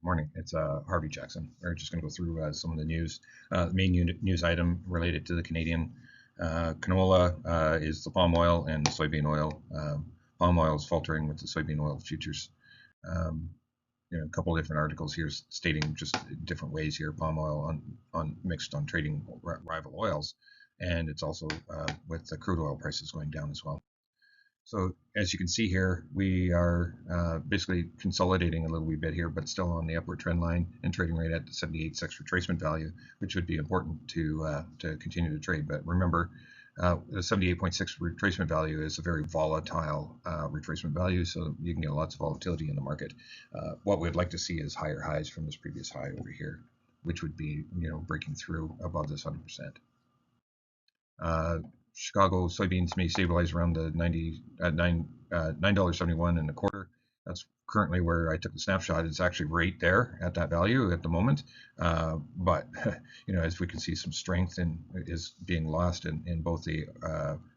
Morning. It's Harvey Jackson. We're just going to go through some of the news. The main news item related to the Canadian canola is the palm oil and the soybean oil. Palm oil is faltering with the soybean oil futures. Um, a couple of different articles here stating just different ways here. Palm oil on mixed on trading rival oils, and it's also with the crude oil prices going down as well. So as you can see here, we are basically consolidating a little wee bit here, but still on the upward trend line and trading right at 78.6 retracement value, which would be important to continue to trade. But remember, the 78.6 retracement value is a very volatile retracement value, so you can get lots of volatility in the market. What we'd like to see is higher highs from this previous high over here, which would be breaking through above this 100%. Chicago soybeans may stabilize around the $9.71 and a quarter. That's currently where I took the snapshot. It's actually right there at that value at the moment. But as we can see, some strength is being lost in both the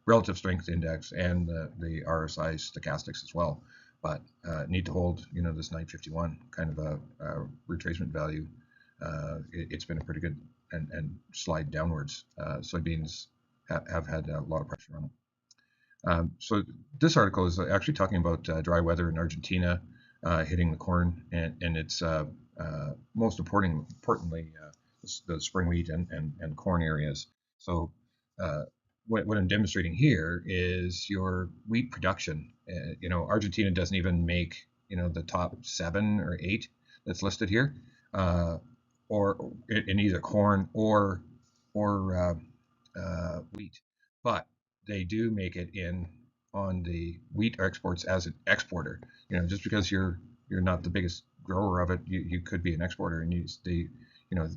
relative strength index and the RSI stochastics as well. But need to hold this 951 kind of a retracement value. It's been a pretty good and slide downwards. Soybeans have had a lot of pressure on them. So this article is actually talking about dry weather in Argentina hitting the corn, and it's most importantly the spring wheat and corn areas. So what I'm demonstrating here is your wheat production. Argentina doesn't even make the top 7 or 8 that's listed here, or in either corn or wheat, but they do make it in on the wheat exports as an exporter. Just because you're not the biggest grower of it, you could be an exporter, and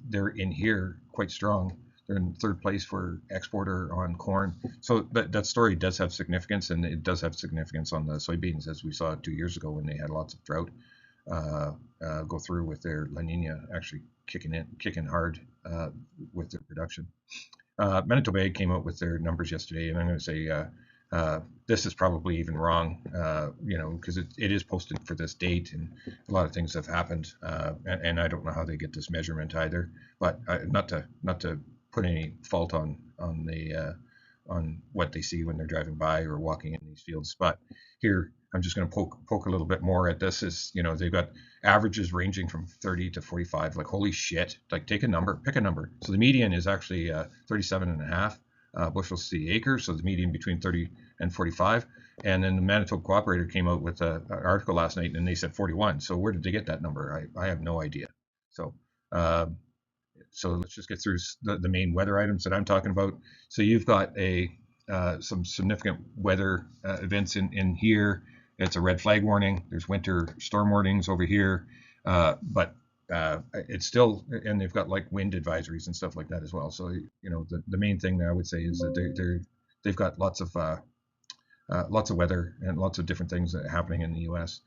they're in here quite strong. They're in third place for exporter on corn. So that story does have significance, and it does have significance on the soybeans, as we saw 2 years ago when they had lots of drought go through with their La Nina actually kicking hard with their production. Manitoba came out with their numbers yesterday, and I'm going to say this is probably even wrong, because it is posted for this date, and a lot of things have happened, and I don't know how they get this measurement either. But not to put any fault on what they see when they're driving by or walking in these fields, but here I'm just going to poke a little bit more at this. Is they've got averages ranging from 30 to 45. Like, holy shit! Like, pick a number. So the median is actually 37 and a half bushels to the acre. So the median between 30 and 45. And then the Manitoba Cooperator came out with an article last night, and they said 41. So where did they get that number? I have no idea. So let's just get through the main weather items that I'm talking about. So you've got some significant weather events in here. It's a red flag warning. There's winter storm warnings over here, but it's still, and they've got like wind advisories and stuff like that as well. So the main thing that I would say is that they've got lots of weather and lots of different things that are happening in the U.S.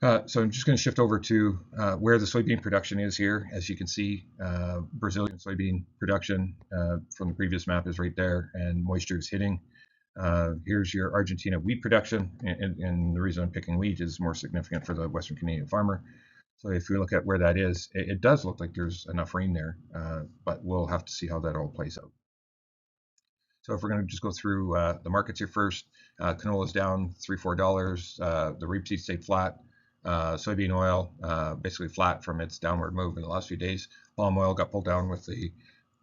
So I'm just going to shift over to where the soybean production is here. As you can see, Brazilian soybean production from the previous map is right there, and moisture is hitting. Here's your Argentina wheat production, and the reason I'm picking wheat is more significant for the Western Canadian farmer. So if we look at where that is, it does look like there's enough rain there, but we'll have to see how that all plays out. So if we're going to just go through the markets here first, canola's down $3-4. The rapeseed stayed flat. Soybean oil basically flat from its downward move in the last few days. Palm oil got pulled down with the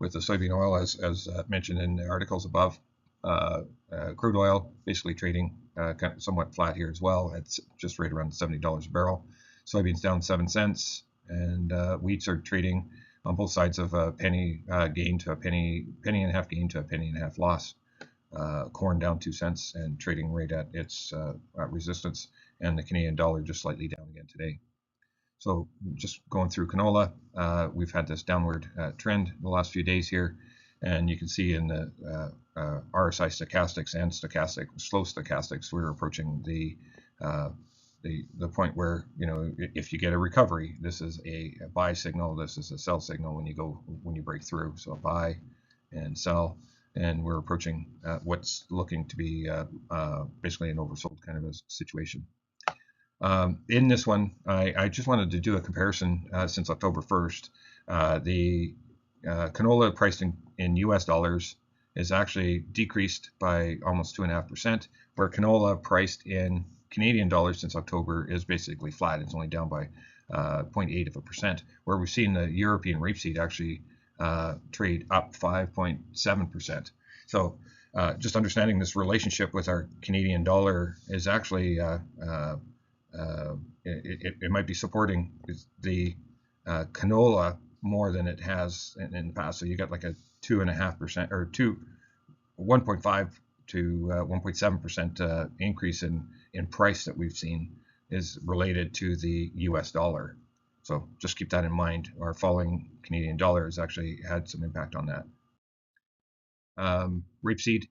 soybean oil, as mentioned in the articles above. Crude oil basically trading kind of somewhat flat here as well. It's just right around $70 a barrel. Soybeans down 7 cents, and wheats are trading on both sides of a penny gain to a penny and a half gain to a penny and a half loss. Corn down 2 cents and trading right at its resistance, and the Canadian dollar just slightly down again today. So just going through canola, we've had this downward trend in the last few days here, and you can see in the RSI stochastics and slow stochastics, we're approaching the point where if you get a recovery, this is a buy signal, this is a sell signal when you break through. So buy and sell, and we're approaching what's looking to be basically an oversold kind of a situation. In this one, I just wanted to do a comparison since October 1st. The canola priced in US dollars is actually decreased by almost 2.5%, where canola priced in Canadian dollars since October is basically flat. It's only down by 0.8%, where we've seen the European rapeseed actually trade up 5.7%. So just understanding this relationship with our Canadian dollar is actually it might be supporting the canola more than it has in the past. So you got like a 2.5% or 1.5 to 1.7% increase in price that we've seen is related to the US dollar. So just keep that in mind. Our falling Canadian dollar has actually had some impact on that. Rapeseed,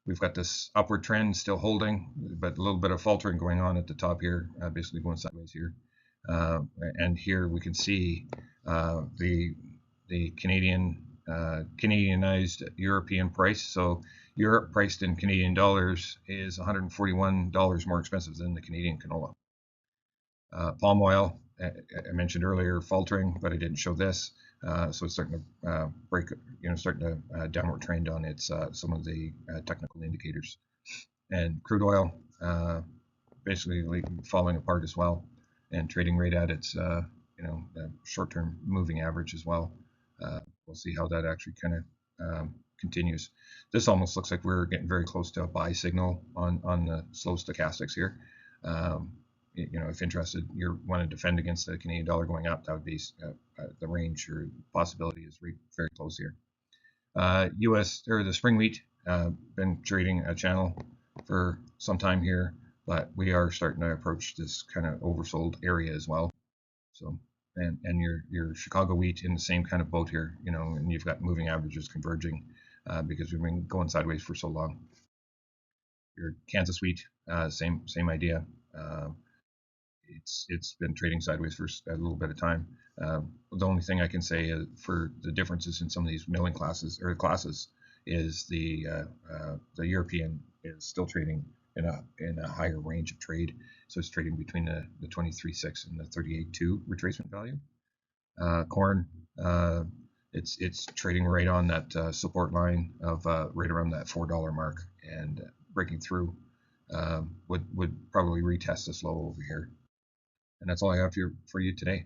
we've got this upward trend still holding, but a little bit of faltering going on at the top here, basically going sideways here. And here we can see the Canadianized European price. So Europe priced in Canadian dollars is $141 more expensive than the Canadian canola. Palm oil, I mentioned earlier, faltering, but I didn't show this. So it's starting to break, starting to downward trend on its some of the technical indicators. And crude oil, basically falling apart as well, and trading right at its short-term moving average as well. We'll see how that actually kind of continues. This almost looks like we're getting very close to a buy signal on the slow stochastics here. If interested, you want to defend against the Canadian dollar going up, that would be the range or possibility is very close here. U.S. or the spring wheat, been trading a channel for some time here, but we are starting to approach this kind of oversold area as well. So, and your Chicago wheat in the same kind of boat here, and you've got moving averages converging because we've been going sideways for so long. Your Kansas wheat, same idea. It's been trading sideways for a little bit of time. The only thing I can say for the differences in some of these milling classes is the European is still trading in a higher range of trade. So it's trading between the 23.6 and the 38.2 retracement value. Corn, it's trading right on that support line of right around that $4 mark, and breaking through would probably retest this low over here. And that's all I have for you today.